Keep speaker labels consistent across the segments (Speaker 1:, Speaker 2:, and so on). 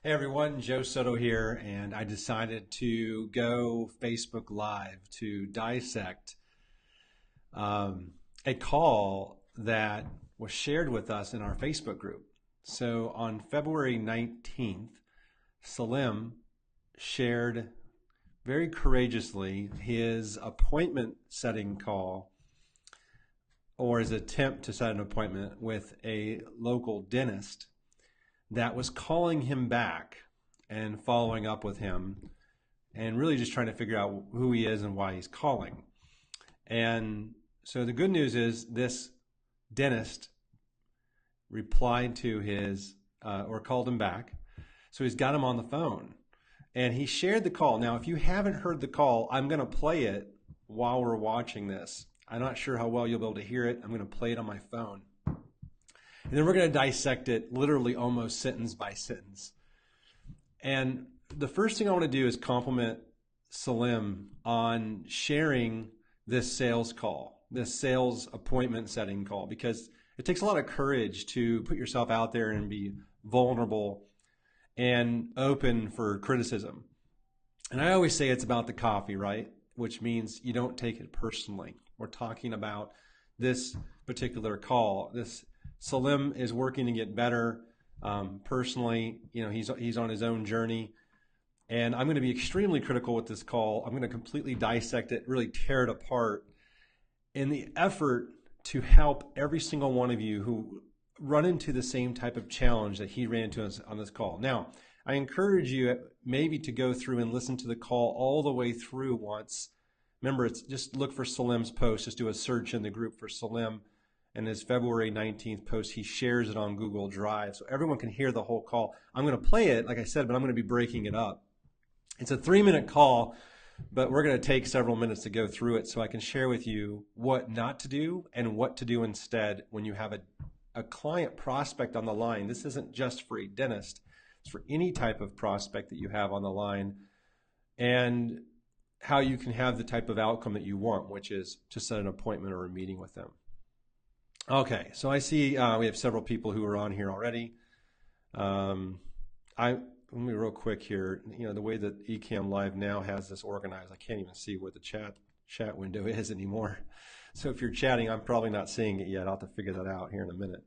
Speaker 1: Hey everyone, Joe Soto here, and I decided to go Facebook Live to dissect a call that was shared with us in our Facebook group. So on February 19th, Salim shared very courageously his appointment setting call, or his attempt to set an appointment with a local dentist that was calling him back and following up with him and really just trying to figure out who he is and why he's calling. And so the good news is this dentist replied to his, or called him back. So he's got him on the phone and he shared the call. Now, if you haven't heard the call, I'm going to play it while we're watching this. I'm not sure how well you'll be able to hear it. I'm going to play it on my phone. And then we're going to dissect it literally almost sentence by sentence. And the first thing I want to do is compliment Salim on sharing this sales call, this sales appointment setting call, because it takes a lot of courage to put yourself out there and be vulnerable and open for criticism. And I always say it's about the coffee, right? Which means you don't take it personally. We're talking about this particular call. Salim is working to get better personally. You know, he's on his own journey, and I'm going to be extremely critical with this call. I'm going to completely dissect it, really tear it apart in the effort to help every single one of you who run into the same type of challenge that he ran into on this call. Now, I encourage you maybe to go through and listen to the call all the way through once. Remember, it's just look for Salim's post. Just do a search in the group for Salim. And his February 19th post, he shares it on Google Drive so everyone can hear the whole call. I'm going to play it, like I said, but I'm going to be breaking it up. It's a 3-minute call, but we're going to take several minutes to go through it so I can share with you what not to do and what to do instead when you have a client prospect on the line. This isn't just for a dentist. It's for any type of prospect that you have on the line, and how you can have the type of outcome that you want, which is to set an appointment or a meeting with them. Okay, so I see we have several people who are on here already. Let me real quick here. You know, the way that Ecamm Live now has this organized, I can't even see where the chat window is anymore. So if you're chatting, I'm probably not seeing it yet. I'll have to figure that out here in a minute.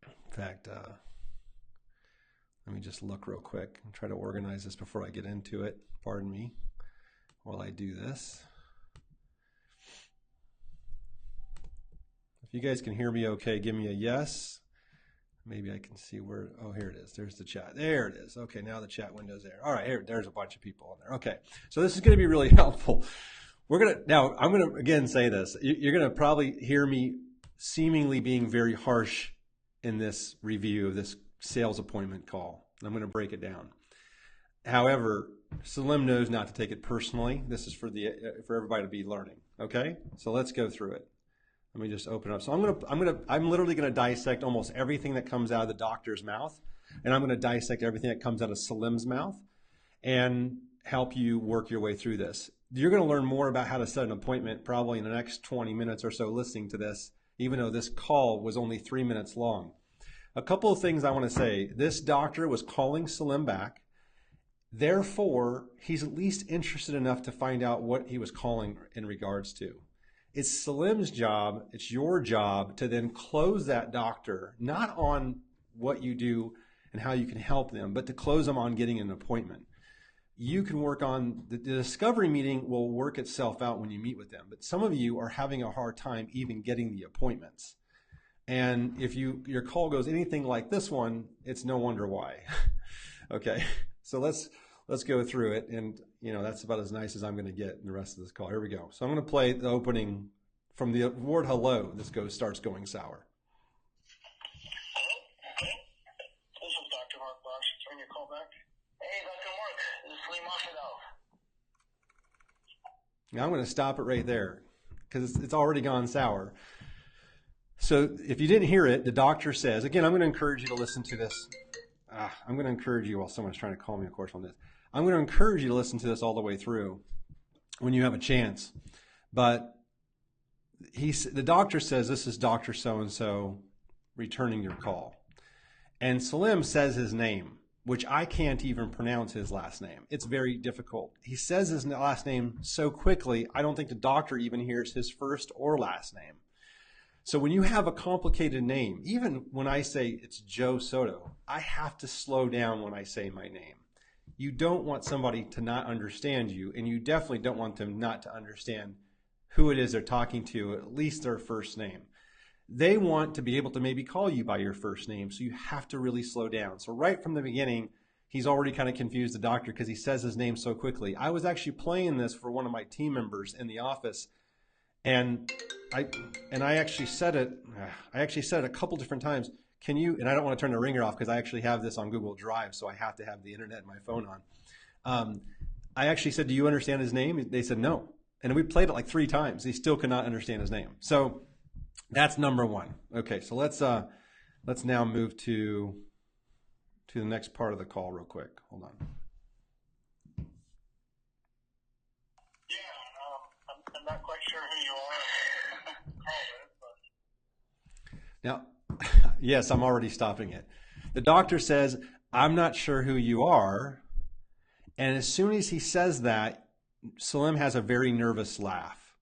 Speaker 1: In fact, let me just look real quick and try to organize this before I get into it. Pardon me while I do this. If you guys can hear me okay, give me a yes. Maybe I can see where, oh, here it is. There's the chat. There it is. Okay, now the chat window's there. All right, there's a bunch of people on there. Okay, so this is going to be really helpful. Now, I'm going to, again, say this. You're going to probably hear me seemingly being very harsh in this review of this sales appointment call. I'm going to break it down. However, Salim knows not to take it personally. This is for everybody to be learning, okay? So let's go through it. Let me just open it up. So I'm literally going to dissect almost everything that comes out of the doctor's mouth, and I'm going to dissect everything that comes out of Salim's mouth and help you work your way through this. You're going to learn more about how to set an appointment probably in the next 20 minutes or so listening to this, even though this call was only 3 minutes long. A couple of things I want to say. This doctor was calling Salim back. Therefore, he's at least interested enough to find out what he was calling in regards to. It's Salim's job, it's your job to then close that doctor, not on what you do and how you can help them, but to close them on getting an appointment. You can work on, the discovery meeting will work itself out when you meet with them, but some of you are having a hard time even getting the appointments. And if your call goes anything like this one, it's no wonder why. Okay, so let's go through it, and you know that's about as nice as I'm going to get in the rest of this call. Here we go. So I'm going to play the opening from the word hello. This starts going sour.
Speaker 2: Hello? Hello? This is Dr. Mark Bosch. Turn your call back. Hey, Dr. Mark. This is Lee Mafidov.
Speaker 1: Now I'm going to stop it right there because it's already gone sour. So if you didn't hear it, the doctor says, again, I'm going to encourage you to listen to this. I'm going to encourage you while someone's trying to call me, of course, on this. I'm going to encourage you to listen to this all the way through when you have a chance. But the doctor says, this is Dr. So-and-so returning your call. And Salim says his name. which I can't even pronounce his last name. It's very difficult. He says his last name so quickly, I don't think the doctor even hears his first or last name. So when you have a complicated name, even when I say it's Joe Soto, I have to slow down when I say my name. You don't want somebody to not understand you, and you definitely don't want them not to understand who it is they're talking to, at least their first name. They want to be able to maybe call you by your first name, so you have to really slow down. So right from the beginning, he's already kind of confused the doctor because he says his name so quickly. I was actually playing this for one of my team members in the office, and I actually said it. I actually said it a couple different times. Can you? And I don't want to turn the ringer off because I actually have this on Google Drive, so I have to have the internet and my phone on. I actually said, "Do you understand his name?" They said no, and we played it like 3 times. He still could not understand his name. So that's number one. Okay, so let's now move to the next part of the call real quick. Hold on.
Speaker 2: Yeah, I'm not quite sure who you are.
Speaker 1: Now, yes, I'm already stopping it. The doctor says, "I'm not sure who you are." And as soon as he says that, Salim has a very nervous laugh.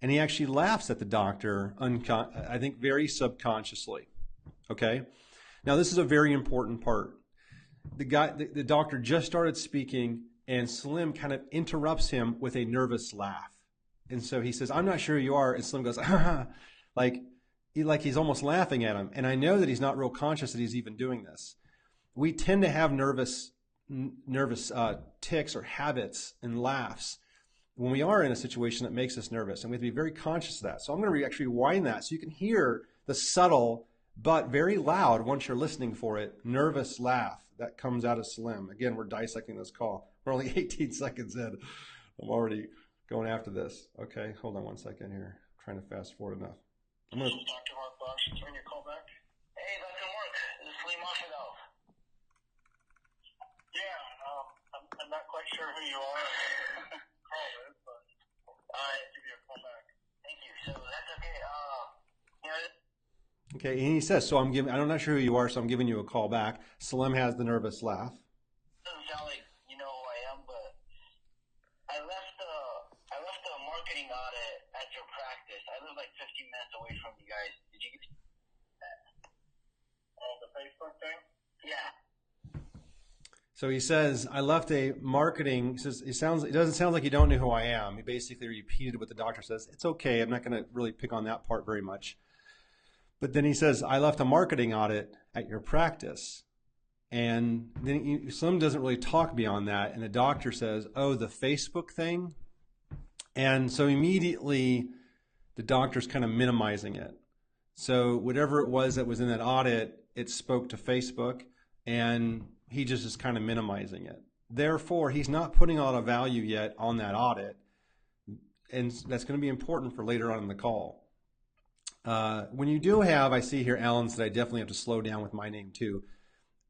Speaker 1: And he actually laughs at the doctor, I think very subconsciously. Okay? Now, this is a very important part. The doctor just started speaking, and Salim kind of interrupts him with a nervous laugh. And so he says, "I'm not sure who you are." And Salim goes, like he's almost laughing at him. And I know that he's not real conscious that he's even doing this. We tend to have nervous tics or habits and laughs when we are in a situation that makes us nervous, and we have to be very conscious of that. So I'm going to actually rewind that so you can hear the subtle but very loud, once you're listening for it, nervous laugh that comes out of Salim. Again, we're dissecting this call. We're only 18 seconds in. I'm already going after this. Okay, hold on one second here. I'm trying to fast forward enough.
Speaker 2: Dr. Mark Bosch, turn your call back. Hey, Dr. Mark, this is Lee Mafidov. Yeah, I'm not quite sure who you are. I'll give you a call back. Thank you. So that's okay.
Speaker 1: Okay, and he says, I'm not sure who you are, so I'm giving you a call back. Salim has the nervous laugh.
Speaker 2: Doesn't sound like you know who I am, but I left a marketing audit at your practice. I live like 15 minutes away from you guys. Did you get that? Oh, the Facebook thing? Yeah.
Speaker 1: So he says, I left a marketing, he says, it doesn't sound like you don't know who I am. He basically repeated what the doctor says. It's okay. I'm not going to really pick on that part very much. But then he says, I left a marketing audit at your practice. And then Slim doesn't really talk beyond that. And the doctor says, oh, the Facebook thing. And so immediately the doctor's kind of minimizing it. So whatever it was that was in that audit, it spoke to Facebook, and he just is kind of minimizing it. Therefore, he's not putting a lot of value yet on that audit. And that's going to be important for later on in the call. When you do have, I see here Alan said, I definitely have to slow down with my name too.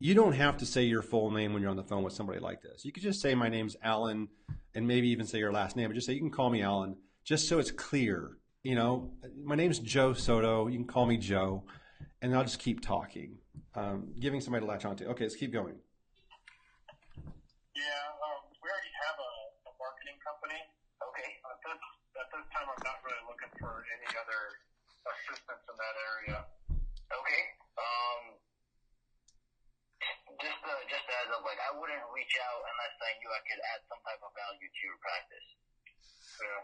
Speaker 1: You don't have to say your full name when you're on the phone with somebody like this. You could just say my name's Alan, and maybe even say your last name, but just say you can call me Alan, just so it's clear. You know, my name's Joe Soto. You can call me Joe, and I'll just keep talking, giving somebody to latch onto. Okay, let's keep going.
Speaker 2: Yeah, we already have a marketing company. Okay. At this time, I'm not really looking for any other assistance in that area. Okay. Just as of I wouldn't reach out unless I knew I could add some type of value to your practice. Yeah.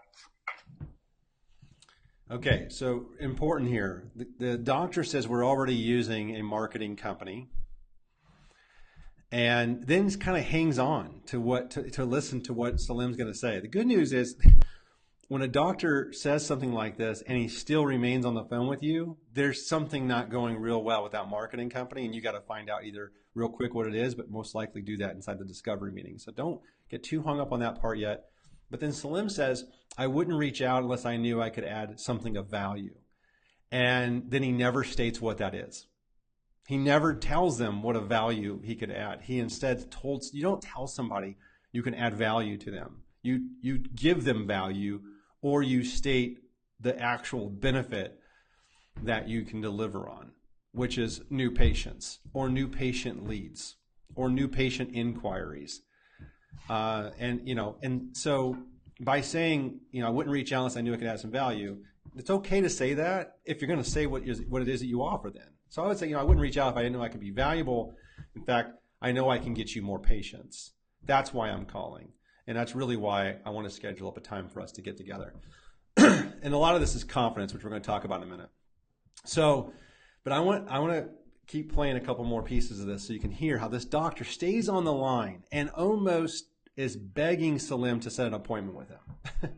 Speaker 1: Okay, so important here. The doctor says we're already using a marketing company, and then kind of hangs on to listen to what Salim's going to say. The good news is, when a doctor says something like this and he still remains on the phone with you, there's something not going real well with that marketing company, and you got to find out either real quick what it is, but most likely do that inside the discovery meeting. So don't get too hung up on that part yet. But then Salim says, I wouldn't reach out unless I knew I could add something of value. And then he never states what that is. He never tells them what a value he could add. He instead you don't tell somebody you can add value to them. You give them value, or you state the actual benefit that you can deliver on, which is new patients or new patient leads or new patient inquiries. And so by saying, I wouldn't reach out unless I knew I could add some value, it's okay to say that if you're going to say what it is that you offer then. So I would say, I wouldn't reach out if I didn't know I could be valuable. In fact, I know I can get you more patients. That's why I'm calling. And that's really why I want to schedule up a time for us to get together. And a lot of this is confidence, which we're going to talk about in a minute. So, but I want to keep playing a couple more pieces of this so you can hear how this doctor stays on the line and almost is begging Salim to set an appointment with him.
Speaker 2: Well,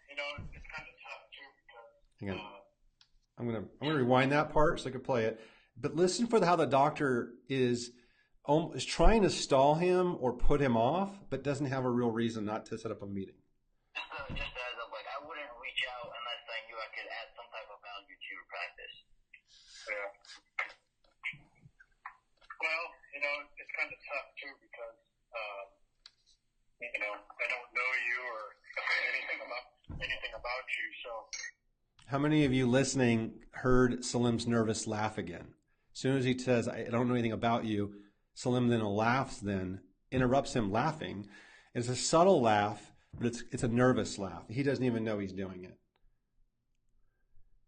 Speaker 2: it's kind of tough too because
Speaker 1: I'm gonna rewind that part so I can play it. But listen for how the doctor is trying to stall him or put him off, but doesn't have a real reason not to set up a meeting.
Speaker 2: Just as of I wouldn't reach out unless I knew I could add some type of value to your practice. Yeah. Well, it's kind of tough too because I don't know you or anything about you. So,
Speaker 1: how many of you listening heard Salim's nervous laugh again? As soon as he says, "I don't know anything about you," Salim then laughs. Then interrupts him laughing. It's a subtle laugh, but it's a nervous laugh. He doesn't even know he's doing it.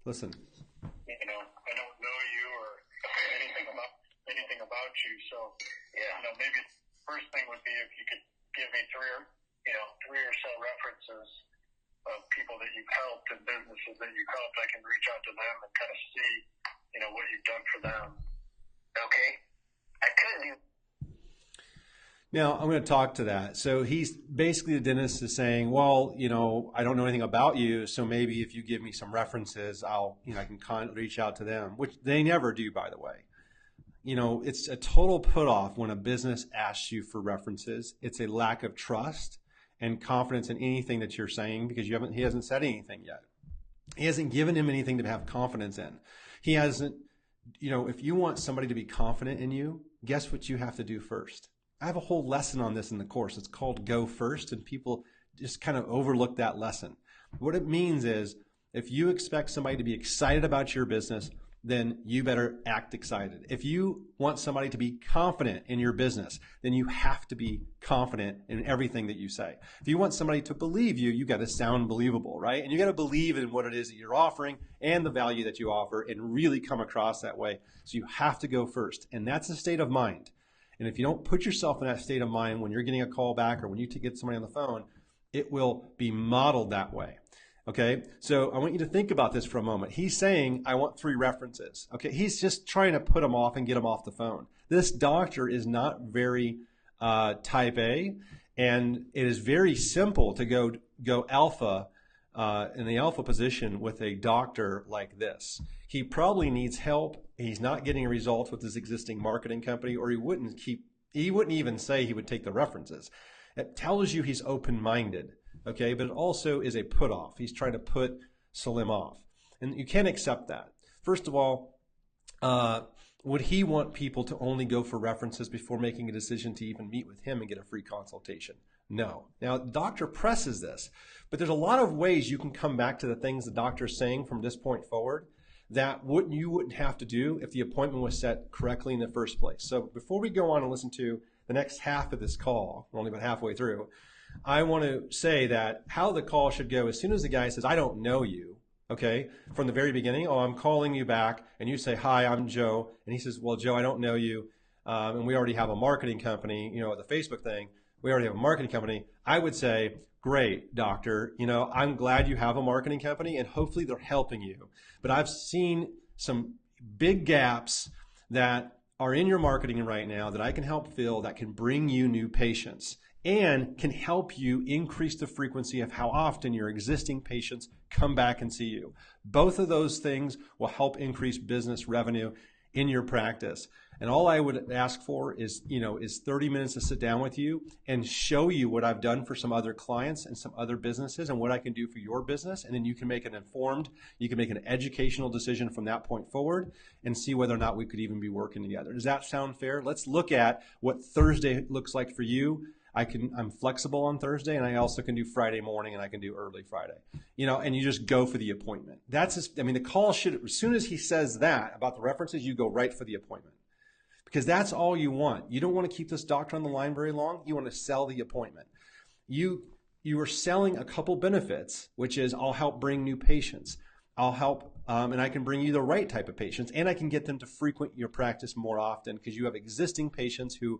Speaker 1: Listen.
Speaker 2: I don't know you or anything about you. So, maybe the first thing would be if you could give me three or so references of people that you've helped and businesses that you've helped. I can reach out to them and kind of see, what you've done for them. Okay. I could.
Speaker 1: Now, I'm going to talk to that. So he's basically, the dentist is saying, well, I don't know anything about you, so maybe if you give me some references, I can reach out to them, which they never do, by the way. It's a total put off when a business asks you for references. It's a lack of trust and confidence in anything that you're saying because he hasn't said anything yet. He hasn't given him anything to have confidence in. He hasn't, if you want somebody to be confident in you, guess what you have to do first? I have a whole lesson on this in the course. It's called Go First, and people just kind of overlook that lesson. What it means is if you expect somebody to be excited about your business, then you better act excited. If you want somebody to be confident in your business, then you have to be confident in everything that you say. If you want somebody to believe you, you got to sound believable, right? And you got to believe in what it is that you're offering and the value that you offer and really come across that way. So you have to go first. And that's a state of mind. And if you don't put yourself in that state of mind when you're getting a call back or when you get somebody on the phone, it will be modeled that way. Okay, so I want you to think about this for a moment. He's saying, I want 3 references. Okay, he's just trying to put them off and get them off the phone. This doctor is not very type A, and it is very simple to go alpha in the alpha position with a doctor like this. He probably needs help. He's not getting results with his existing marketing company, or he wouldn't even say he would take the references. It tells you he's open-minded. Okay, but it also is a put off. He's trying to put Salim off. And you can't accept that. First of all, would he want people to only go for references before making a decision to even meet with him and get a free consultation? No. Now, the doctor presses this, but there's a lot of ways you can come back to the things the doctor's saying from this point forward that you wouldn't have to do if the appointment was set correctly in the first place. So before we go on and listen to the next half of this call, we're only about halfway through, I want to say that how the call should go, as soon as the guy says, I don't know you, okay, from the very beginning, I'm calling you back, and you say, hi, I'm Joe, and he says, well, Joe, I don't know you, and we already have a marketing company, the Facebook thing, we already have a marketing company. I would say, great, doctor, I'm glad you have a marketing company, and hopefully they're helping you. But I've seen some big gaps that are in your marketing right now that I can help fill that can bring you new patients and can help you increase the frequency of how often your existing patients come back and see you. Both of those things will help increase business revenue in your practice. And all I would ask for is 30 minutes to sit down with you and show you what I've done for some other clients and some other businesses and what I can do for your business. And then you can make an educational decision from that point forward and see whether or not we could even be working together. Does that sound fair? Let's look at what Thursday looks like for you. I'm flexible on Thursday, and I also can do Friday morning, and I can do early Friday. And you just go for the appointment. The call should, as soon as he says that about the references, you go right for the appointment. Because that's all you want. You don't want to keep this doctor on the line very long. You want to sell the appointment. You are selling a couple benefits, which is I'll help bring new patients. I'll help, and I can bring you the right type of patients, and I can get them to frequent your practice more often because you have existing patients who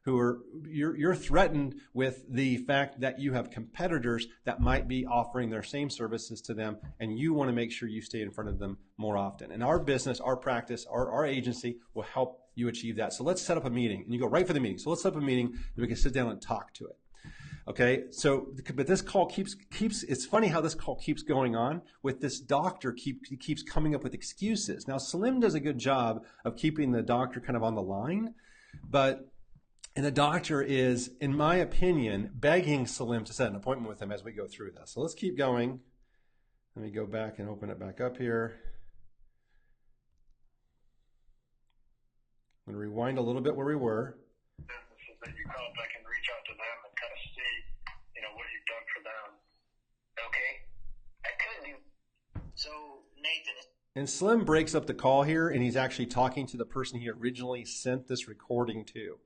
Speaker 1: are you're threatened with the fact that you have competitors that might be offering their same services to them, and you want to make sure you stay in front of them more often. And our business, our practice, our agency will help you achieve that. So let's set up a meeting, and you go right for the meeting. So let's set up a meeting, and we can sit down and talk to it. Okay, so, but this call keeps, it's funny how this call keeps going on with this doctor keeps coming up with excuses. Now, Salim does a good job of keeping the doctor kind of on the line, and the doctor is, in my opinion, begging Salim to set an appointment with him as we go through this. So let's keep going. Let me go back and open it back up here. I'm going to rewind a little bit where we were.
Speaker 3: Businesses that you contact and reach out to them and kind of see, what you've done for them.
Speaker 2: Okay. I could do. So, Nathan.
Speaker 1: And Slim breaks up the call here, and he's actually talking to the person he originally sent this recording to.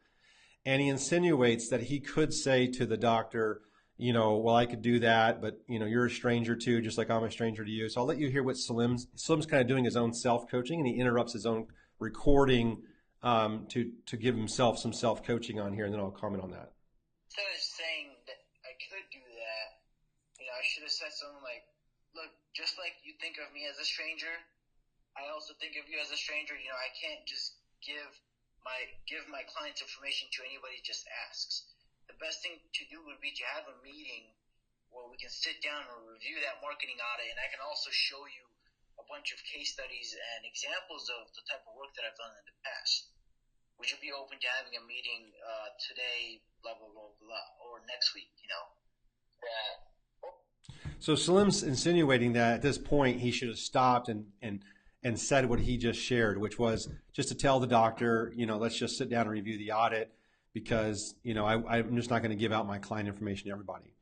Speaker 1: And he insinuates that he could say to the doctor, well, I could do that, but, you're a stranger too, just like I'm a stranger to you. So I'll let you hear what Slim's kind of doing his own self-coaching, and he interrupts his own recording to give himself some self-coaching on here, and then I'll comment on that.
Speaker 2: Instead of saying that I could do that, I should have said something like, look, just like you think of me as a stranger, I also think of you as a stranger. I can't just give my client's information to anybody who just asks. The best thing to do would be to have a meeting where we can sit down and review that marketing audit, and I can also show you a bunch of case studies and examples of the type of work that I've done in the past. Would you be open to having a meeting today, blah, blah, blah, blah, or next week,
Speaker 1: So Salim's insinuating that at this point he should have stopped and said what he just shared, which was just to tell the doctor, let's just sit down and review the audit because, I'm just not going to give out my client information to everybody.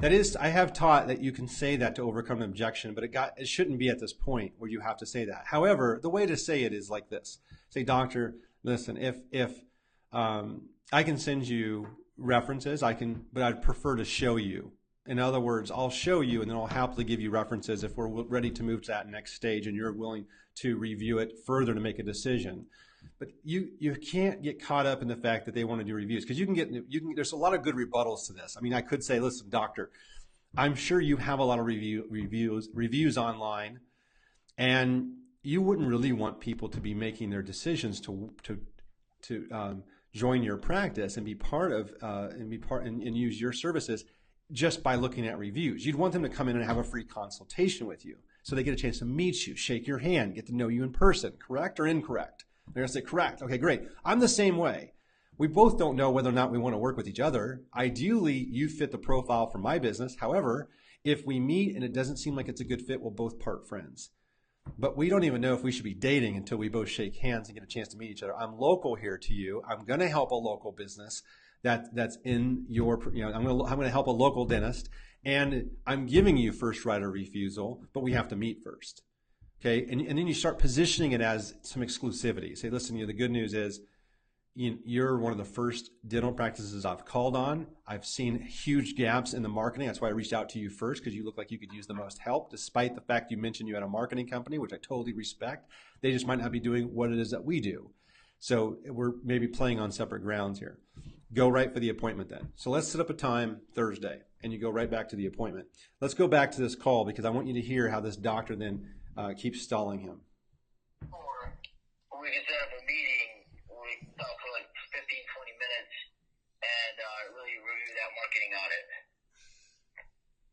Speaker 1: That is, I have taught that you can say that to overcome an objection, but it shouldn't be at this point where you have to say that. However, the way to say it is like this. Say, doctor, listen, if I can send you references, but I'd prefer to show you. In other words, I'll show you and then I'll happily give you references if we're ready to move to that next stage and you're willing to review it further to make a decision. But you can't get caught up in the fact that they want to do reviews because there's a lot of good rebuttals to this. I could say, listen, doctor, I'm sure you have a lot of reviews online, and you wouldn't really want people to be making their decisions to join your practice and be part of and use your services just by looking at reviews. You'd want them to come in and have a free consultation with you so they get a chance to meet you, shake your hand, get to know you in person. Correct or incorrect? They're going to say correct. Okay, great. I'm the same way. We both don't know whether or not we want to work with each other. Ideally, you fit the profile for my business. However, if we meet and it doesn't seem like it's a good fit, we'll both part friends. But we don't even know if we should be dating until we both shake hands and get a chance to meet each other. I'm local here to you. I'm going to help a local business that's in your, I'm going to help a local dentist, and I'm giving you first right of refusal, but we have to meet first. Okay, and then you start positioning it as some exclusivity. Say, listen, the good news is you're one of the first dental practices I've called on. I've seen huge gaps in the marketing. That's why I reached out to you first, because you look like you could use the most help, despite the fact you mentioned you had a marketing company, which I totally respect. They just might not be doing what it is that we do. So we're maybe playing on separate grounds here. Go right for the appointment then. So let's set up a time Thursday, and you go right back to the appointment. Let's go back to this call because I want you to hear how this doctor then keeps stalling him.
Speaker 2: Or we can set up a meeting where we talk for like 15, 20 minutes and really review that marketing audit.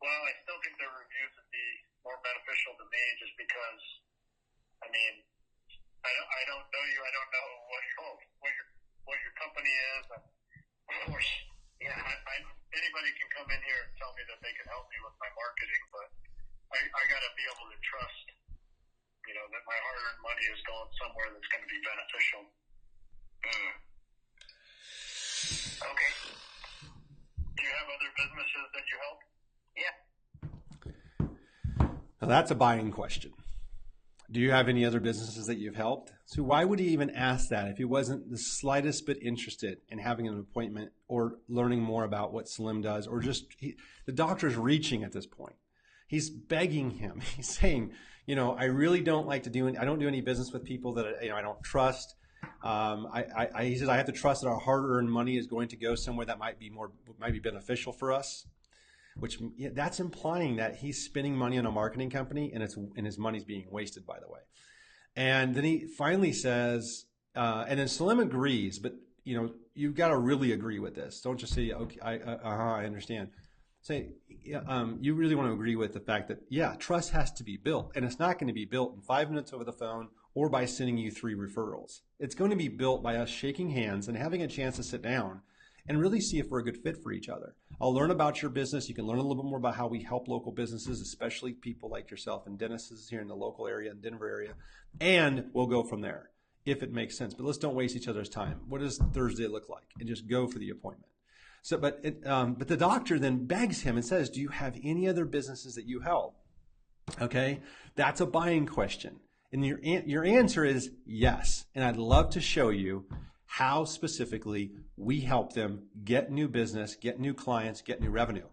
Speaker 3: Well, I still think the reviews would be more beneficial to me just because, I don't know you. I don't know what your company is. And of course, anybody can come in here and tell me that they can help me with my marketing, but I got to be able to trust, that my hard-earned money is going somewhere that's going to be beneficial.
Speaker 2: Okay.
Speaker 3: you have other businesses that you help?
Speaker 2: Yeah.
Speaker 1: Now that's a buying question. Do you have any other businesses that you've helped? So why would he even ask that if he wasn't the slightest bit interested in having an appointment or learning more about what Salim does, or just the doctor's reaching at this point. He's begging him. He's saying, I really don't like to I don't do any business with people that I don't trust. He says I have to trust that our hard-earned money is going to go somewhere that might be beneficial for us. Which that's implying that he's spending money on a marketing company and his money's being wasted, by the way. And then he finally says, and then Salim agrees, but you've got to really agree with this. Don't just say, okay, I understand. Say, you really want to agree with the fact that, trust has to be built, and it's not going to be built in 5 minutes over the phone or by sending you 3 referrals. It's going to be built by us shaking hands and having a chance to sit down and really see if we're a good fit for each other. I'll learn about your business. You can learn a little bit more about how we help local businesses, especially people like yourself and dentists here in the local area, in Denver area, and we'll go from there if it makes sense. But let's don't waste each other's time. What does Thursday look like? And just go for the appointment. So, but the doctor then begs him and says, do you have any other businesses that you help? Okay, that's a buying question. And your answer is yes. And I'd love to show you how specifically we help them get new business, get new clients, get new revenue.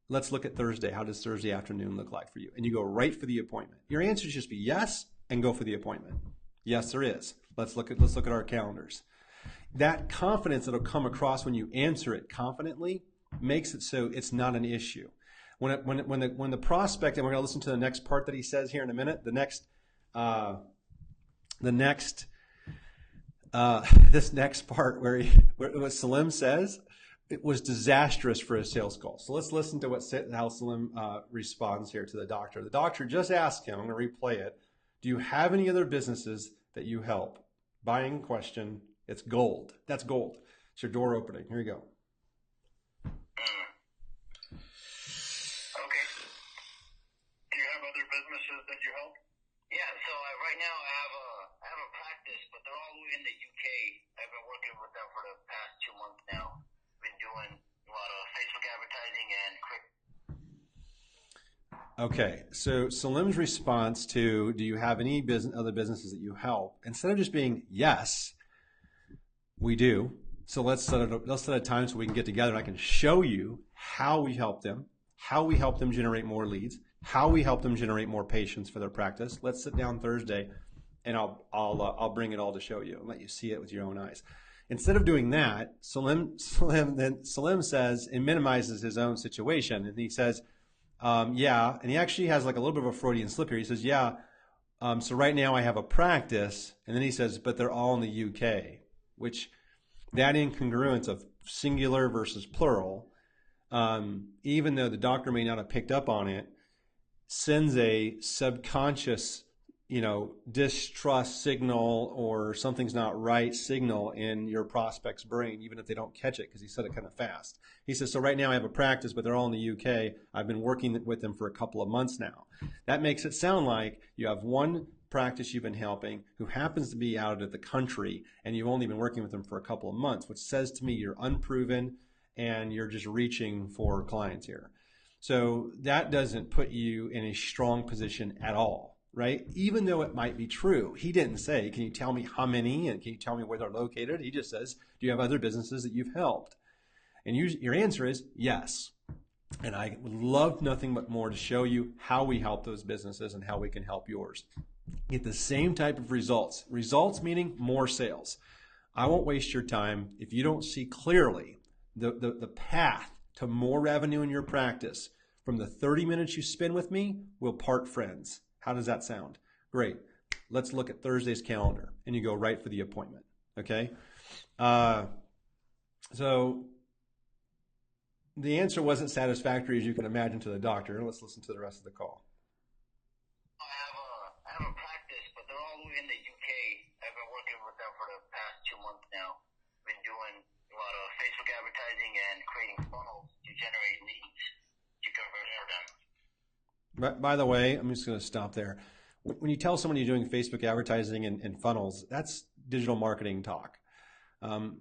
Speaker 1: Let's look at Thursday. How does Thursday afternoon look like for you? And you go right for the appointment. Your answer should just be yes and go for the appointment. Yes, there is. Let's look at our calendars. That confidence that'll come across when you answer it confidently makes it so it's not an issue. When the prospect, and we're going to listen to the next part that he says here in a minute, this next part where what Salim says, it was disastrous for a sales call. So let's listen to how Salim responds here to the doctor. The doctor just asked him, I'm going to replay it, do you have any other businesses that you help? Buying question, it's gold. That's gold. It's your door opening. Here you go.
Speaker 3: Okay. Do you have other businesses that you help?
Speaker 2: Yeah, so right now I have a practice, but they're all in the UK. I've been working with them for the past 2 months now. Been doing a lot of Facebook advertising and quick.
Speaker 1: Okay, so Salim's response to, do you have any other businesses that you help? Instead of just being yes, we do. So let's set a time so we can get together and I can show you how we help them generate more leads, how we help them generate more patients for their practice. Let's sit down Thursday, and I'll bring it all to show you and let you see it with your own eyes. Instead of doing that, Salim says and minimizes his own situation, and he says, and he actually has like a little bit of a Freudian slip here. He says, so right now I have a practice, and then he says, but they're all in the UK, which that incongruence of singular versus plural, even though the doctor may not have picked up on it, sends a subconscious, distrust signal or something's not right signal in your prospect's brain, even if they don't catch it because he said it kind of fast. He says, so right now I have a practice, but they're all in the UK. I've been working with them for a couple of months now. That makes it sound like you have one practice you've been helping who happens to be out of the country and you've only been working with them for a couple of months, which says to me you're unproven and you're just reaching for clients here. So that doesn't put you in a strong position at all, right? Even though it might be true. He didn't say, can you tell me how many and can you tell me where they're located? He just says, do you have other businesses that you've helped? And your answer is yes. And I would love nothing but more to show you how we help those businesses and how we can help yours. Get the same type of results. Results meaning more sales. I won't waste your time if you don't see clearly the path to more revenue in your practice. From the 30 minutes you spend with me, we'll part friends. How does that sound? Great. Let's look at Thursday's calendar. And you go right for the appointment. Okay? So the answer wasn't satisfactory, as you can imagine, to the doctor. Let's listen to the rest of the call.
Speaker 2: I have a practice, but they're all in the UK. I've been working with them for the past 2 months now. Been doing a lot of Facebook advertising and creating funnels to generate leads to convert for them.
Speaker 1: By the way, I'm just going to stop there. When you tell someone you're doing Facebook advertising and funnels, that's digital marketing talk.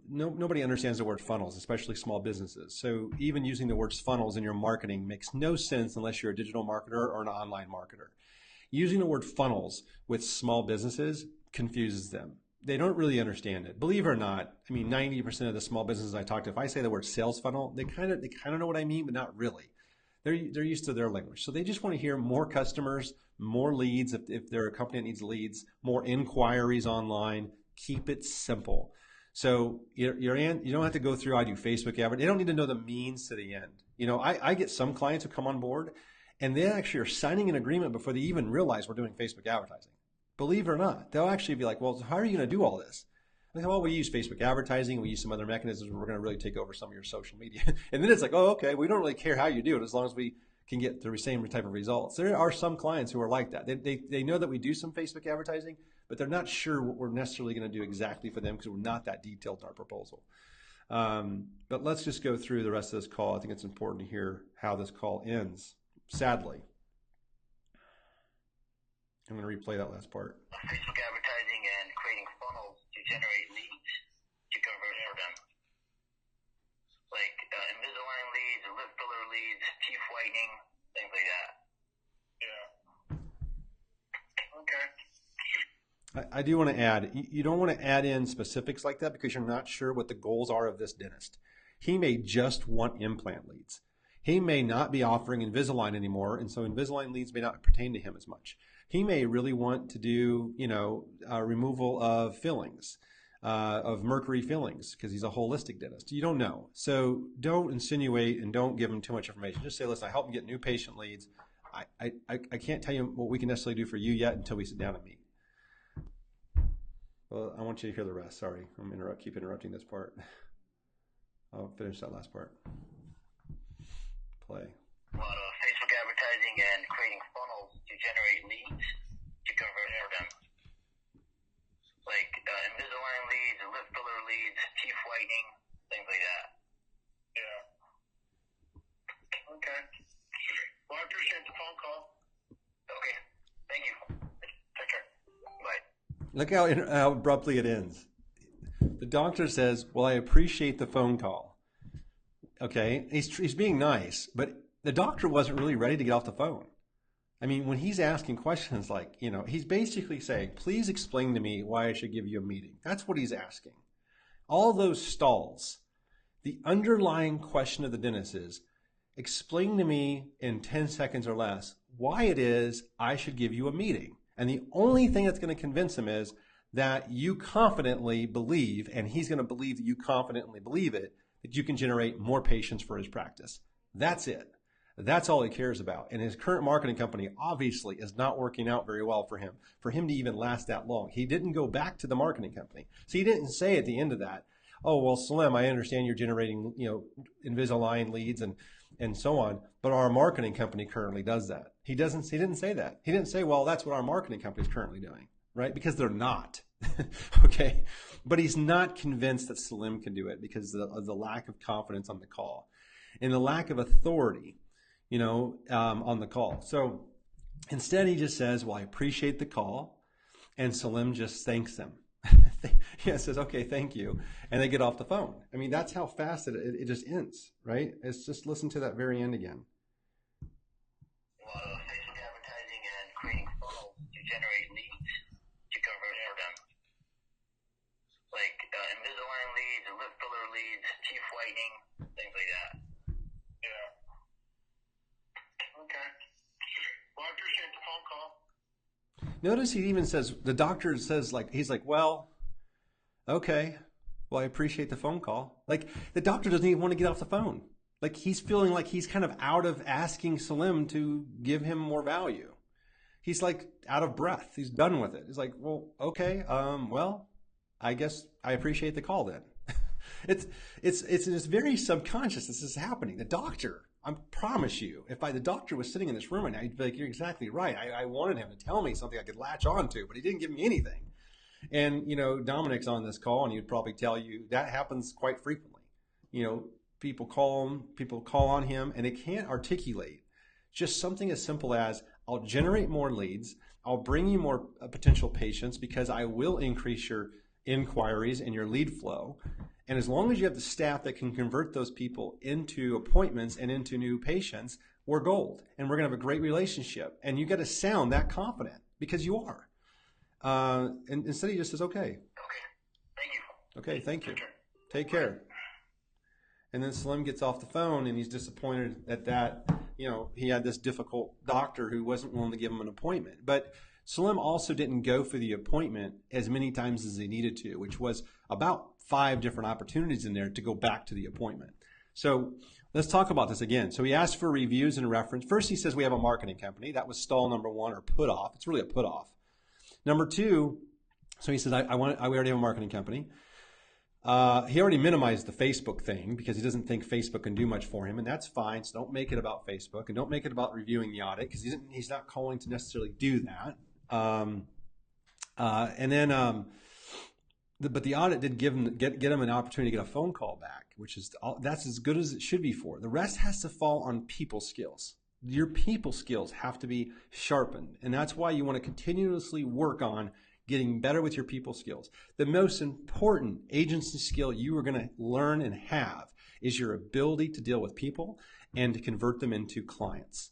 Speaker 1: Nobody understands the word funnels, especially small businesses. So even using the words funnels in your marketing makes no sense unless you're a digital marketer or an online marketer. Using the word funnels with small businesses confuses them. They don't really understand it. Believe it or not, I mean, 90% of the small businesses I talk to, if I say the word sales funnel, they kind of know what I mean, but not really. They're used to their language. So they just want to hear more customers, more leads if they're a company that needs leads, more inquiries online. Keep it simple. So you don't have to go through, I do Facebook advertising. They don't need to know the means to the end. I get some clients who come on board and they actually are signing an agreement before they even realize we're doing Facebook advertising. Believe it or not, they'll actually be like, well, how are you going to do all this? I say, well, we use Facebook advertising. We use some other mechanisms. We're going to really take over some of your social media. And then it's like, oh, okay, we don't really care how you do it as long as we can get the same type of results. There are some clients who are like that. They know that we do some Facebook advertising, but they're not sure what we're necessarily going to do exactly for them because we're not that detailed in our proposal. But let's just go through the rest of this call. I think it's important to hear how this call ends, sadly. I'm going to replay that last part.
Speaker 2: Facebook advertising and creating funnels to generate leads to convert for them. Like Invisalign leads, lip filler leads, teeth whitening, things like that. Yeah. Okay.
Speaker 1: I do want to add, you don't want to add in specifics like that because you're not sure what the goals are of this dentist. He may just want implant leads. He may not be offering Invisalign anymore, and so Invisalign leads may not pertain to him as much. He may really want to do, removal of fillings, of mercury fillings, because he's a holistic dentist. You don't know. So don't insinuate and don't give him too much information. Just say, listen, I help him get new patient leads. I can't tell you what we can necessarily do for you yet until we sit down and meet. Well, I want you to hear the rest. Sorry, keep interrupting this part. I'll finish that last part. Play.
Speaker 2: A lot of Facebook advertising and creating funnels to generate leads to convert for them. Like Invisalign leads, lip filler leads, teeth whitening, things like that.
Speaker 3: Yeah. Okay. Well, I appreciate the phone call.
Speaker 2: Okay. Thank you. Take care. Bye.
Speaker 1: Look how abruptly it ends. The doctor says, well, I appreciate the phone call. Okay, he's being nice, but the doctor wasn't really ready to get off the phone. I mean, when he's asking questions like, he's basically saying, please explain to me why I should give you a meeting. That's what he's asking. All those stalls, the underlying question of the dentist is, explain to me in 10 seconds or less why it is I should give you a meeting. And the only thing that's going to convince him is that you confidently believe, and he's going to believe that you confidently believe it, that you can generate more patients for his practice. That's it. That's all he cares about. And his current marketing company obviously is not working out very well for him to even last that long. He didn't go back to the marketing company. So he didn't say at the end of that, oh, well, Slim, I understand you're generating, Invisalign leads and so on, but our marketing company currently does that. He didn't say that. He didn't say, well, that's what our marketing company is currently doing, right? Because they're not. Okay. But he's not convinced that Slim can do it because of the lack of confidence on the call and the lack of authority, on the call. So instead he just says, well, I appreciate the call. And Salim just thanks them. He says, okay, thank you. And they get off the phone. I mean, that's how fast it just ends, right? It's just listen to that very end again.
Speaker 2: A lot of Facebook advertising and creating funnels to generate leads to convert for them. Like Invisalign leads, lip filler leads, teeth whitening, things like that.
Speaker 3: Yeah. Okay. Well, I appreciate the phone call.
Speaker 1: Notice he even says, the doctor says, he's like, well, okay, well, I appreciate the phone call. Like, the doctor doesn't even want to get off the phone. Like, he's feeling like he's kind of out of asking Salim to give him more value. He's like out of breath. He's done with it. He's like, well, okay, well, I guess I appreciate the call then. It's very subconscious this is happening. The doctor, I promise you, if the doctor was sitting in this room right now, he'd be like, you're exactly right. I wanted him to tell me something I could latch on to, but he didn't give me anything. And, Dominic's on this call, and he'd probably tell you that happens quite frequently. People call on him, and they can't articulate just something as simple as, I'll generate more leads. I'll bring you more potential patients because I will increase your inquiries and your lead flow. And as long as you have the staff that can convert those people into appointments and into new patients, we're gold. And we're going to have a great relationship. And you got to sound that confident, because you are. And instead he just says, okay.
Speaker 2: Okay. Thank you.
Speaker 1: Okay, thank you. Take care. And then Slim gets off the phone and he's disappointed at that. You know, he had this difficult doctor who wasn't willing to give him an appointment. But Slim also didn't go for the appointment as many times as he needed to, which was about 5 different opportunities in there to go back to the appointment. So let's talk about this again. So he asked for reviews and reference. First, he says we have a marketing company. That was stall number 1, or put off. It's really a put off. Number 2, so he says, we already have a marketing company. He already minimized the Facebook thing because he doesn't think Facebook can do much for him, and that's fine. So don't make it about Facebook, and don't make it about reviewing the audit, because he's not calling to necessarily do that. But the audit did get him an opportunity to get a phone call back, which is that's as good as it should be for. The rest has to fall on people skills. Your people skills have to be sharpened, and that's why you want to continuously work on getting better with your people skills. The most important agency skill you are going to learn and have is your ability to deal with people and to convert them into clients.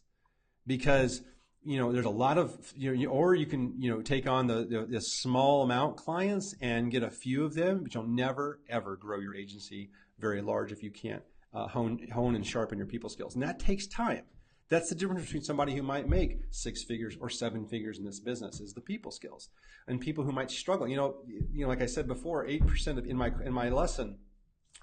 Speaker 1: Because, you know, there's a lot of, or you can, take on the small amount clients and get a few of them, but you'll never, ever grow your agency very large if you can't hone and sharpen your people skills. And that takes time. That's the difference between somebody who might make 6 figures or 7 figures in this business, is the people skills. And people who might struggle. Like I said before, 8% in my lesson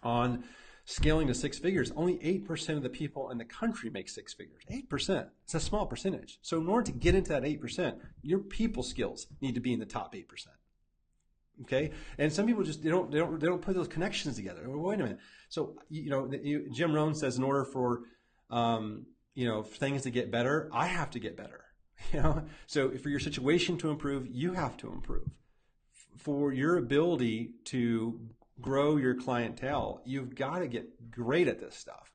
Speaker 1: on scaling to 6 figures, only 8% of the people in the country make 6 figures. 8%. It's a small percentage. So in order to get into that 8%, your people skills need to be in the top 8%. Okay, and some people just they don't put those connections together. Wait a minute. So Jim Rohn says in order for things to get better, I have to get better. So for your situation to improve, you have to improve. For your ability to grow your clientele, you've got to get great at this stuff.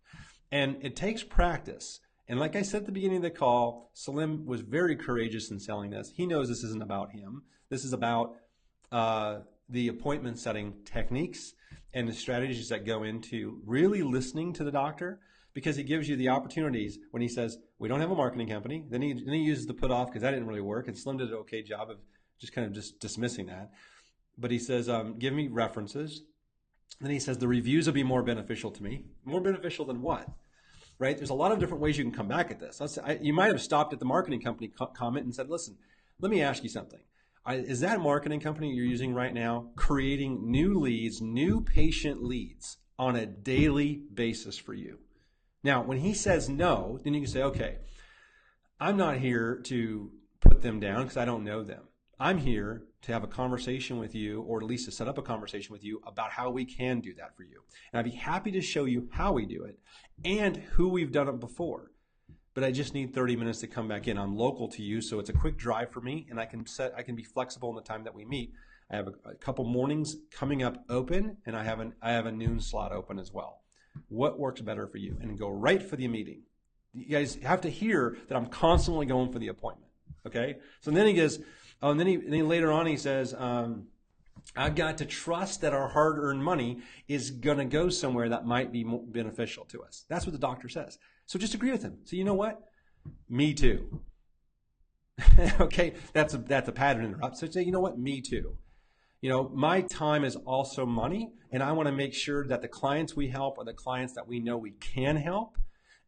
Speaker 1: And it takes practice. And like I said at the beginning of the call, Salim was very courageous in selling this. He knows this isn't about him. This is about the appointment setting techniques and the strategies that go into really listening to the doctor, because he gives you the opportunities when he says, we don't have a marketing company. Then he uses the put off because that didn't really work. And Slim did an okay job of just dismissing that. But he says, give me references. Then he says, the reviews will be more beneficial to me. More beneficial than what? Right? There's a lot of different ways you can come back at this. You might have stopped at the marketing company comment and said, listen, let me ask you something. Is that marketing company you're using right now creating new leads, new patient leads on a daily basis for you? Now, when he says no, then you can say, okay, I'm not here to put them down because I don't know them. I'm here to have a conversation with you, or at least to set up a conversation with you about how we can do that for you. And I'd be happy to show you how we do it and who we've done it before. But I just need 30 minutes to come back in. I'm local to you, so it's a quick drive for me, and I can be flexible in the time that we meet. I have a couple mornings coming up open, and I have a noon slot open as well. What works better for you? And go right for the meeting. You guys have to hear that I'm constantly going for the appointment. Okay? So then he goes, and then later on he says, I've got to trust that our hard-earned money is going to go somewhere that might be more beneficial to us. That's what the doctor says. So just agree with him. So you know what? Me too. Okay? That's a pattern interrupt. So say, you know what? Me too. My time is also money, and I want to make sure that the clients we help are the clients that we know we can help,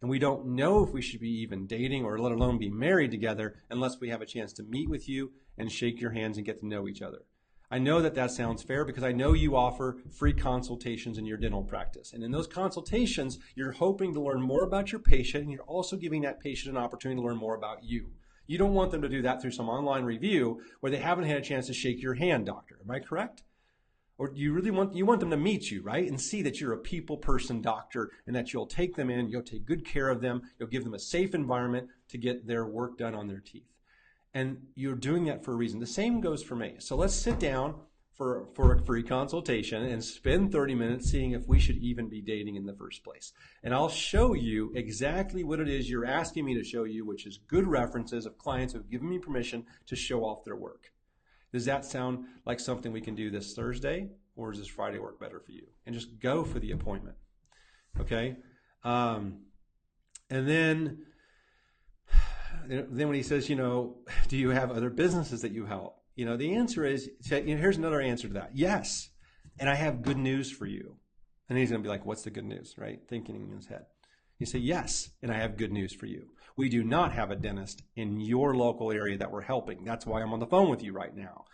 Speaker 1: and we don't know if we should be even dating or let alone be married together unless we have a chance to meet with you and shake your hands and get to know each other. I know that sounds fair because I know you offer free consultations in your dental practice. And in those consultations, you're hoping to learn more about your patient, and you're also giving that patient an opportunity to learn more about you. You don't want them to do that through some online review where they haven't had a chance to shake your hand, doctor. Am I correct? Or do you really want them to meet you, right? And see that you're a people person doctor and that you'll take them in, you'll take good care of them, you'll give them a safe environment to get their work done on their teeth. And you're doing that for a reason. The same goes for me. So let's sit down for a free consultation and spend 30 minutes seeing if we should even be dating in the first place. And I'll show you exactly what it is you're asking me to show you, which is good references of clients who have given me permission to show off their work. Does that sound like something we can do this Thursday, or does this Friday work better for you? And just go for the appointment. Okay? And then when he says, do you have other businesses that you help? The answer is, here's another answer to that. Yes. And I have good news for you. And he's going to be like, what's the good news, right? Thinking in his head. You say, yes, and I have good news for you. We do not have a dentist in your local area that we're helping. That's why I'm on the phone with you right now.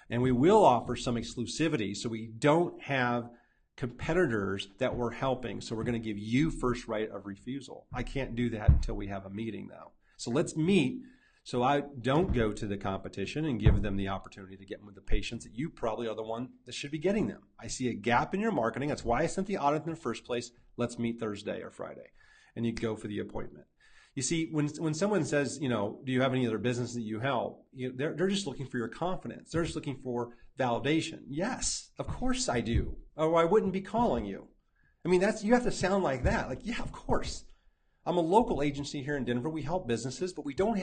Speaker 1: And we will offer some exclusivity, so we don't have competitors that we're helping. So we're going to give you first right of refusal. I can't do that until we have a meeting, though. So let's meet so I don't go to the competition and give them the opportunity to get them with the patients that you probably are the one that should be getting them. I see a gap in your marketing. That's why I sent the audit in the first place. Let's meet Thursday or Friday. And you go for the appointment. You see, when someone says, do you have any other business that you help? They're just looking for your confidence. They're just looking for validation. Yes, of course I do. Or I wouldn't be calling you. I mean, you have to sound like that. Like, yeah, of course. I'm a local agency here in Denver. We help businesses, but we don't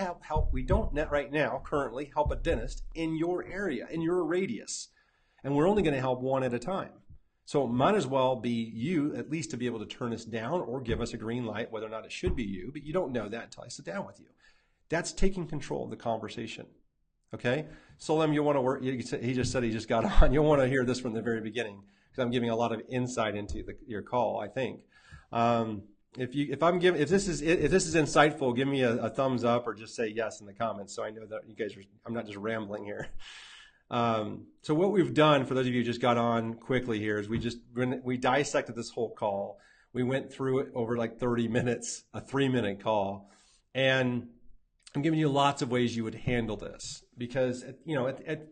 Speaker 1: right now currently help a dentist in your area, in your radius. And we're only going to help one at a time. So it might as well be you, at least to be able to turn us down or give us a green light, whether or not it should be you, but you don't know that until I sit down with you. That's taking control of the conversation. Okay? Solem, you'll want to work, he just said he just got on. You'll want to hear this from the very beginning because I'm giving a lot of insight into your call, I think. If this is insightful, give me a thumbs up or just say yes in the comments so I know that you guys I'm not just rambling here. So what we've done, for those of you who just got on quickly here, is we dissected this whole call. We went through it over like 30 minutes, a 3-minute call. And I'm giving you lots of ways you would handle this because,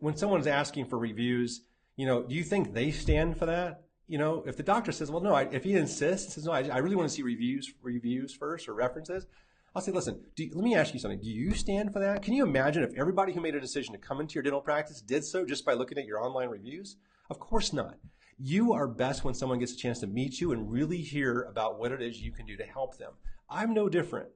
Speaker 1: when someone's asking for reviews, do you think they stand for that? If the doctor says, well, no, if he insists, says, no, I really want to see reviews first or references. I'll say, listen, let me ask you something. Do you stand for that? Can you imagine if everybody who made a decision to come into your dental practice did so just by looking at your online reviews? Of course not. You are best when someone gets a chance to meet you and really hear about what it is you can do to help them. I'm no different.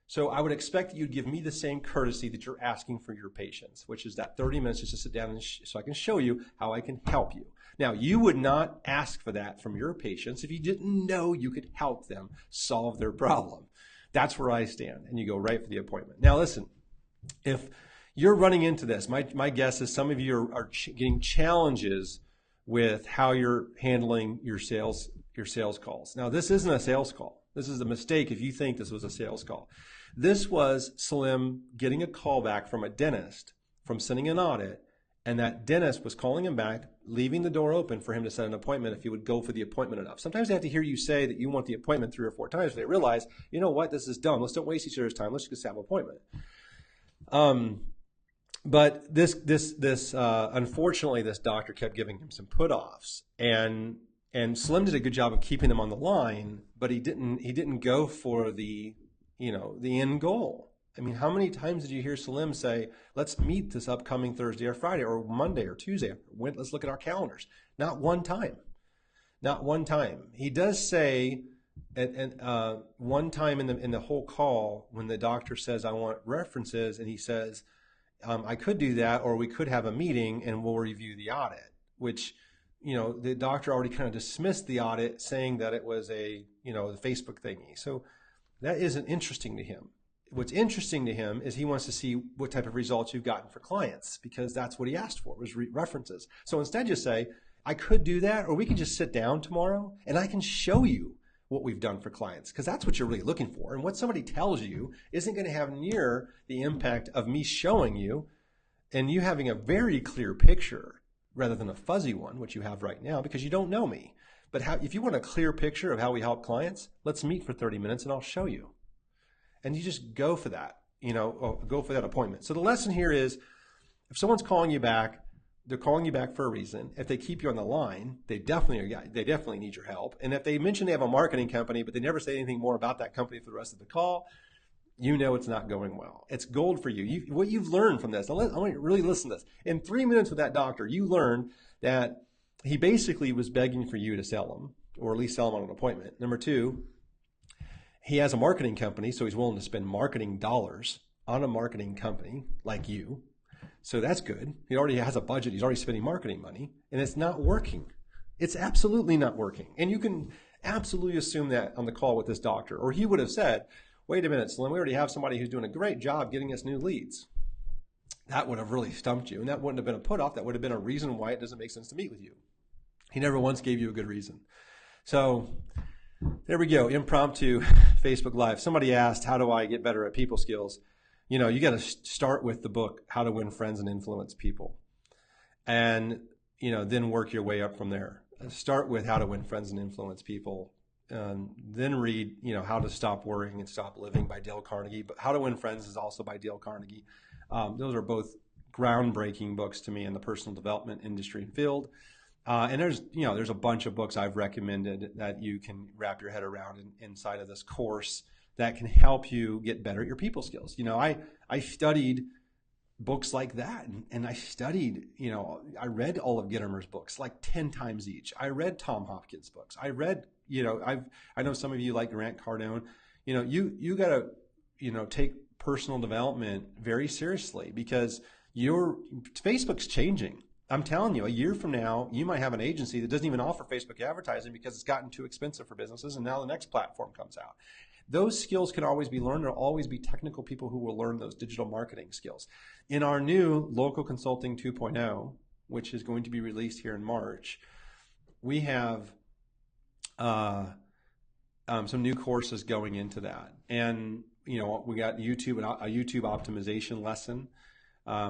Speaker 1: So I would expect that you'd give me the same courtesy that you're asking for your patients, which is that 30 minutes just to sit down and so I can show you how I can help you. Now, you would not ask for that from your patients if you didn't know you could help them solve their problem. That's where I stand, and you go right for the appointment. Now, listen, if you're running into this, my guess is some of you are getting challenges with how you're handling your sales calls. Now, this isn't a sales call. This is a mistake if you think this was a sales call. This was Slim getting a call back from a dentist from sending an audit, and that dentist was calling him back, leaving the door open for him to set an appointment if he would go for the appointment enough. Sometimes they have to hear you say that you want the appointment 3 or 4 times, but they realize, you know what, this is dumb. Let's don't waste each other's time. Let's just have an appointment. But unfortunately, this doctor kept giving him some put-offs, and Slim did a good job of keeping them on the line, but he didn't go for the end goal. I mean, how many times did you hear Salim say, let's meet this upcoming Thursday or Friday or Monday or Tuesday? Let's look at our calendars. Not one time. Not one time. He does say one time in the whole call when the doctor says, I want references, and he says, I could do that, or we could have a meeting and we'll review the audit, which, the doctor already kind of dismissed the audit saying that it was the Facebook thingy. So that isn't interesting to him. What's interesting to him is he wants to see what type of results you've gotten for clients because that's what he asked for was references. So instead just say, I could do that, or we can just sit down tomorrow and I can show you what we've done for clients because that's what you're really looking for. And what somebody tells you isn't going to have near the impact of me showing you and you having a very clear picture rather than a fuzzy one, which you have right now because you don't know me. But if you want a clear picture of how we help clients, let's meet for 30 minutes and I'll show you. And you just go for that, go for that appointment. So the lesson here is if someone's calling you back, they're calling you back for a reason. If they keep you on the line, they definitely need your help. And if they mention they have a marketing company, but they never say anything more about that company for the rest of the call, it's not going well. It's gold for you. What you've learned from this, I want you to really listen to this. In 3 minutes with that doctor, you learned that he basically was begging for you to sell him, or at least sell him on an appointment. Number 2, he has a marketing company, so he's willing to spend marketing dollars on a marketing company like you. So that's good. He already has a budget. He's already spending marketing money, and it's not working. It's absolutely not working. And you can absolutely assume that on the call with this doctor, or he would have said, wait a minute, Slim, we already have somebody who's doing a great job getting us new leads. That would have really stumped you, and that wouldn't have been a put off. That would have been a reason why it doesn't make sense to meet with you. He never once gave you a good reason. So there we go, impromptu Facebook Live. Somebody asked, how do I get better at people skills? You know, you got to start with the book, How to Win Friends and Influence People. And, you know, then work your way up from there. Start with How to Win Friends and Influence People. Then read, you know, How to Stop Worrying and Stop Living by Dale Carnegie. But How to Win Friends is also by Dale Carnegie. Those are both groundbreaking books to me in the personal development industry and field. And there's a bunch of books I've recommended that you can wrap your head around inside of this course that can help you get better at your people skills. You know, I studied books like that, and I studied, you know, I read all of Gitomer's books like 10 times each. I read Tom Hopkins' books. I read, you know, I know some of you like Grant Cardone. You know, you got to, you know, take personal development very seriously, because Facebook's changing. I'm telling you, a year from now, you might have an agency that doesn't even offer Facebook advertising because it's gotten too expensive for businesses, and now the next platform comes out. Those skills can always be learned. There'll always be technical people who will learn those digital marketing skills. In our new Local Consulting 2.0, which is going to be released here in March, we have some new courses going into that. And, you know, we got a YouTube optimization lesson.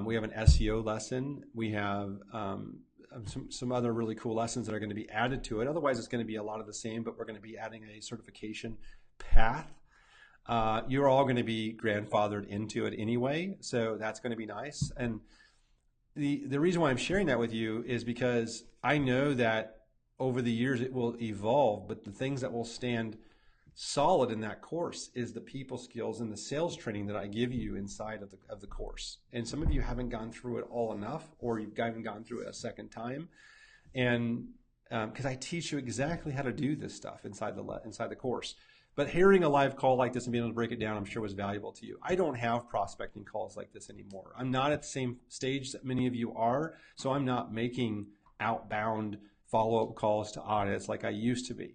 Speaker 1: We have an SEO lesson. We have some other really cool lessons that are going to be added to it. Otherwise, it's going to be a lot of the same, but we're going to be adding a certification path. You're all going to be grandfathered into it anyway, so that's going to be nice. And the reason why I'm sharing that with you is because I know that over the years it will evolve, but the things that will stand solid in that course is the people skills and the sales training that I give you inside of the course. And some of you haven't gone through it all enough, or you haven't gone through it a second time. And because I teach you exactly how to do this stuff inside the course. But hearing a live call like this and being able to break it down, I'm sure was valuable to you. I don't have prospecting calls like this anymore. I'm not at the same stage that many of you are, so I'm not making outbound follow-up calls to audits like I used to be.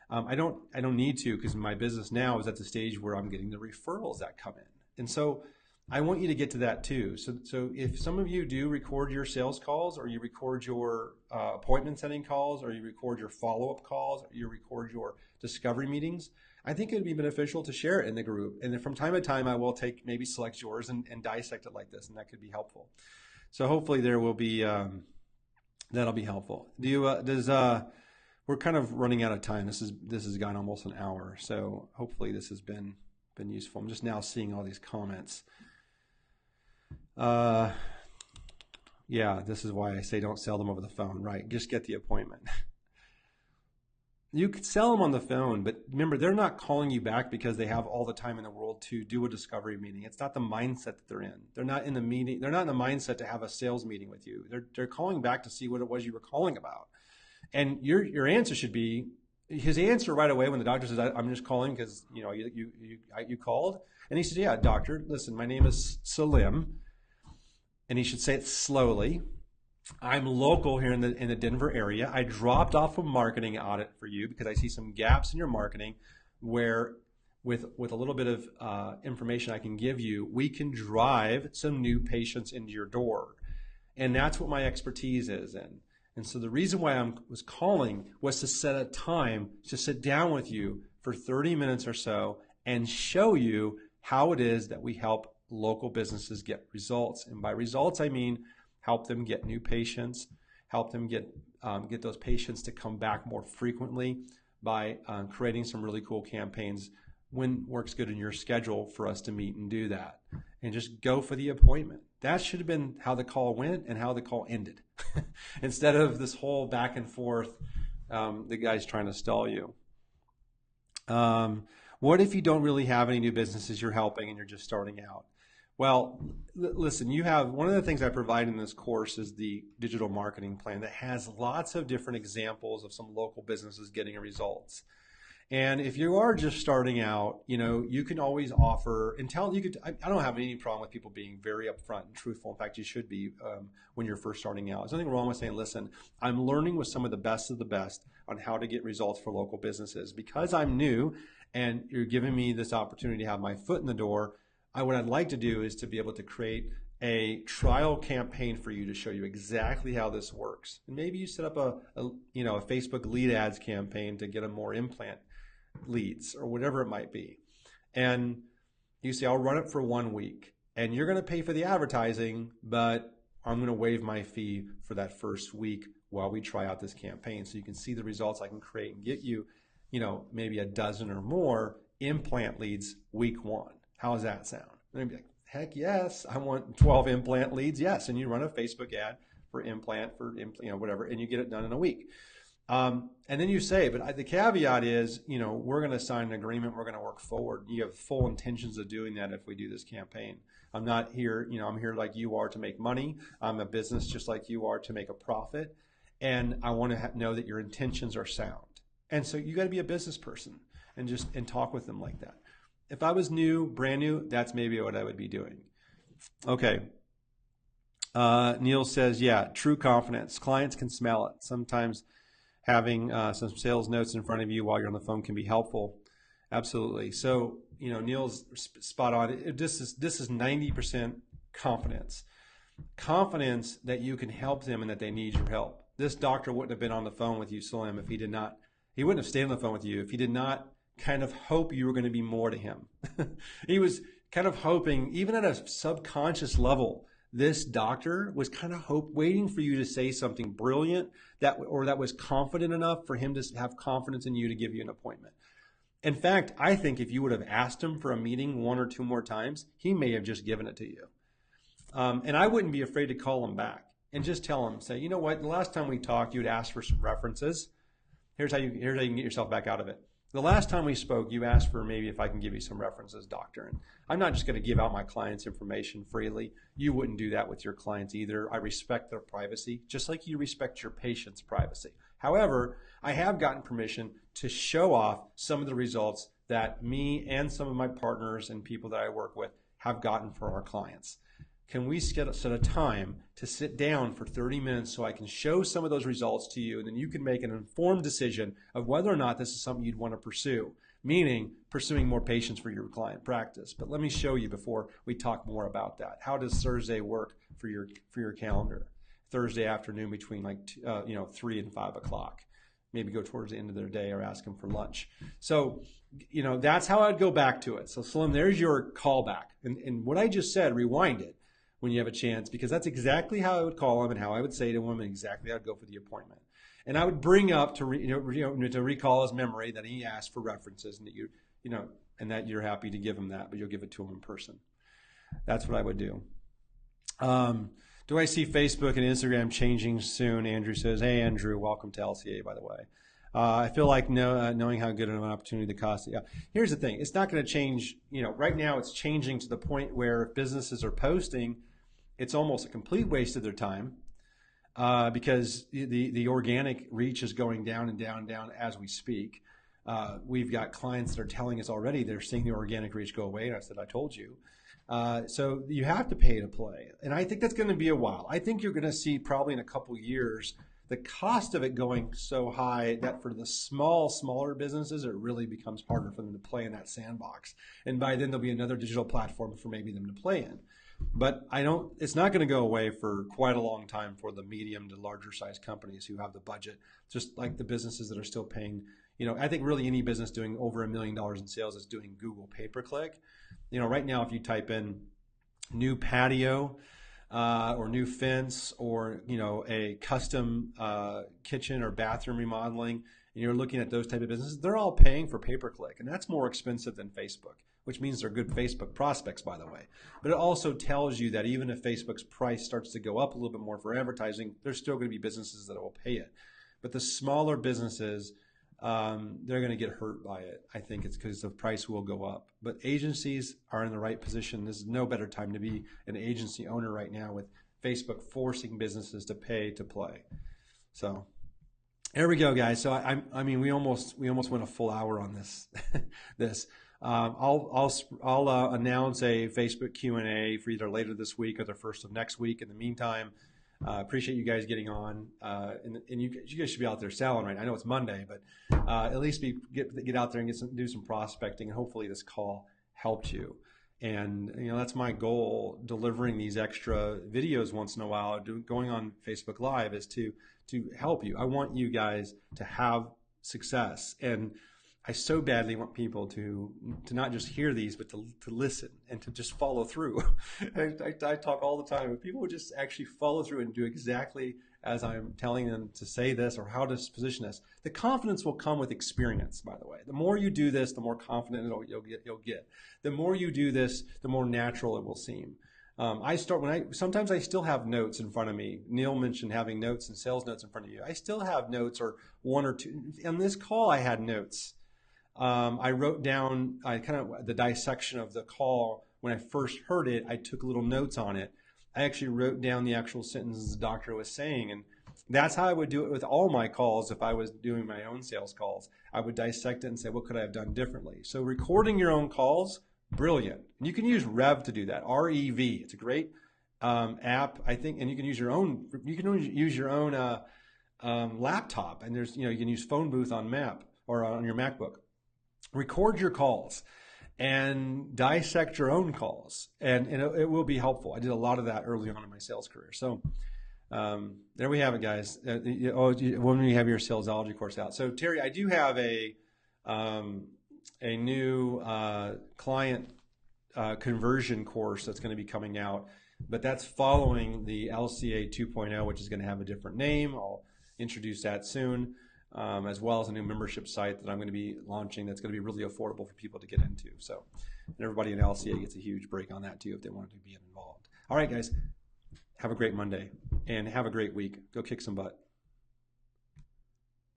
Speaker 1: I don't need to, because my business now is at the stage where I'm getting the referrals that come in. And so I want you to get to that too. So if some of you do record your sales calls, or you record your appointment setting calls, or you record your follow-up calls, or you record your discovery meetings, I think it would be beneficial to share it in the group. And then from time to time, I will maybe select yours and dissect it like this, and that could be helpful. So hopefully there will be, that'll be helpful. We're kind of running out of time. This has gone almost an hour. So hopefully this has been useful. I'm just now seeing all these comments. Yeah, this is why I say don't sell them over the phone, right? Just get the appointment. You could sell them on the phone, but remember, they're not calling you back because they have all the time in the world to do a discovery meeting. It's not the mindset that they're in. They're not in the meeting. They're not in the mindset to have a sales meeting with you. They're calling back to see what it was you were calling about. And your answer should be, his answer right away when the doctor says, I'm just calling because, you know, you called. And he said, yeah, doctor, listen, my name is Salim. And he should say it slowly. I'm local here in the Denver area. I dropped off a marketing audit for you because I see some gaps in your marketing where with a little bit of information I can give you, we can drive some new patients into your door. And that's what my expertise is in. And so the reason why I was calling was to set a time to sit down with you for 30 minutes or so and show you how it is that we help local businesses get results. And by results, I mean help them get new patients, help them get those patients to come back more frequently by creating some really cool campaigns when works good in your schedule for us to meet and do that. And just go for the appointment. That should have been how the call went and how the call ended. Instead of this whole back and forth, the guy's trying to stall you. What if you don't really have any new businesses you're helping and you're just starting out? Well, listen, one of the things I provide in this course is the digital marketing plan that has lots of different examples of some local businesses getting results. And if you are just starting out, you can always offer and tell. I don't have any problem with people being very upfront and truthful. In fact, you should be when you're first starting out. There's nothing wrong with saying, "Listen, I'm learning with some of the best on how to get results for local businesses because I'm new, and you're giving me this opportunity to have my foot in the door. What I'd like to do is to be able to create a trial campaign for you to show you exactly how this works. And maybe you set up a Facebook lead ads campaign to get them more implant leads or whatever it might be. And you say, I'll run it for 1 week and you're going to pay for the advertising, but I'm going to waive my fee for that first week while we try out this campaign so you can see the results I can create and get you, maybe a dozen or more implant leads week 1. How does that sound? And they'd be like, heck yes, I want 12 implant leads. Yes. And you run a Facebook ad for implant, whatever, and you get it done in a week. And then you say, but the caveat is, we're going to sign an agreement. We're going to work forward. You have full intentions of doing that if we do this campaign. I'm not here, I'm here like you are to make money. I'm a business just like you are to make a profit. And I want to know that your intentions are sound. And so you got to be a business person and talk with them like that. If I was brand new, that's maybe what I would be doing. Okay. Neil says, yeah, true confidence. Clients can smell it. Sometimes having some sales notes in front of you while you're on the phone can be helpful. Absolutely. So, Neil's spot on. This is 90% confidence. Confidence that you can help them and that they need your help. This doctor wouldn't have been on the phone with you, Salim, if he wouldn't have stayed on the phone with you if he did not kind of hope you were going to be more to him. He was kind of hoping, even at a subconscious level, this doctor was kind of waiting for you to say something brilliant that was confident enough for him to have confidence in you to give you an appointment. In fact, I think if you would have asked him for a meeting 1 or 2 more times, he may have just given it to you. And I wouldn't be afraid to call him back and just tell him, say, you know what, the last time we talked, you had asked for some references. Here's how you can get yourself back out of it. The last time we spoke, you asked for maybe if I can give you some references, doctor. And I'm not just going to give out my clients' information freely. You wouldn't do that with your clients either. I respect their privacy, just like you respect your patient's privacy. However, I have gotten permission to show off some of the results that me and some of my partners and people that I work with have gotten for our clients. Can we set a time to sit down for 30 minutes so I can show some of those results to you, and then you can make an informed decision of whether or not this is something you'd want to pursue, meaning pursuing more patients for your client practice. But let me show you before we talk more about that. How does Thursday work for your calendar? Thursday afternoon between 3 and 5 o'clock. Maybe go towards the end of their day or ask them for lunch. So, that's how I'd go back to it. So, Slim, there's your callback. And what I just said, rewind it when you have a chance, because that's exactly how I would call him and how I would say to him and exactly how I'd go for the appointment. And I would bring up to recall his memory that he asked for references and that and that you're happy to give him that, but you'll give it to him in person. That's what I would do. Do I see Facebook and Instagram changing soon? Andrew says, hey, Andrew, welcome to LCA, by the way. I feel like knowing how good of an opportunity the cost. Yeah. Here's the thing. It's not going to change. Right now it's changing to the point where if businesses are posting, it's almost a complete waste of their time because the organic reach is going down and down and down as we speak. We've got clients that are telling us already they're seeing the organic reach go away. And I said, I told you. So you have to pay to play. And I think that's going to be a while. I think you're going to see probably in a couple years the cost of it going so high that for the smaller businesses, it really becomes harder for them to play in that sandbox. And by then there'll be another digital platform for maybe them to play in. But it's not going to go away for quite a long time for the medium to larger size companies who have the budget, just like the businesses that are still paying. I think really any business doing over $1 million in sales is doing Google pay-per-click. Right now, if you type in new patio or new fence or, a custom kitchen or bathroom remodeling, and you're looking at those type of businesses, they're all paying for pay-per-click. And that's more expensive than Facebook, which means they're good Facebook prospects, by the way. But it also tells you that even if Facebook's price starts to go up a little bit more for advertising, there's still going to be businesses that will pay it. But the smaller businesses, they're going to get hurt by it. I think it's because the price will go up. But agencies are in the right position. This is no better time to be an agency owner right now with Facebook forcing businesses to pay to play. So There we go, guys. So I mean, we almost went a full hour on this. this. I'll announce a Facebook Q&A for either later this week or the first of next week. In the meantime, appreciate you guys getting on, and you guys should be out there selling right now. I know it's Monday, but at least get out there and do some prospecting, and hopefully this call helped you. And that's my goal, delivering these extra videos once in a while, going on Facebook Live, is to help you. I want you guys to have success, and I so badly want people to not just hear these, but to listen and to just follow through. I talk all the time, but people would just actually follow through and do exactly as I'm telling them to say this or how to position this. The confidence will come with experience, by the way. The more you do this, the more confident you'll get. The more you do this, the more natural it will seem. Sometimes I still have notes in front of me. Neil mentioned having notes and sales notes in front of you. I still have notes, or one or two. On this call, I had notes. I wrote down the dissection of the call. When I first heard it, I took little notes on it. I actually wrote down the actual sentences the doctor was saying, and that's how I would do it with all my calls. If I was doing my own sales calls, I would dissect it and say, what could I have done differently? So recording your own calls, brilliant. And you can use Rev to do that. R-E-V. It's a great app, I think, and you can use your own. You can use your own laptop, and there's you can use phone booth on Mac or on your MacBook. Record your calls and dissect your own calls, and it will be helpful. I did a lot of that early on in my sales career. So there we have it, guys. When we have your salesology course out. So Terry, I do have a new client conversion course that's going to be coming out, but that's following the LCA 2.0, which is going to have a different name. I'll introduce that soon. As well as a new membership site that I'm going to be launching that's going to be really affordable for people to get into. So, and everybody in LCA gets a huge break on that too if they want to be involved. All right, guys, have a great Monday and have a great week. Go kick some butt.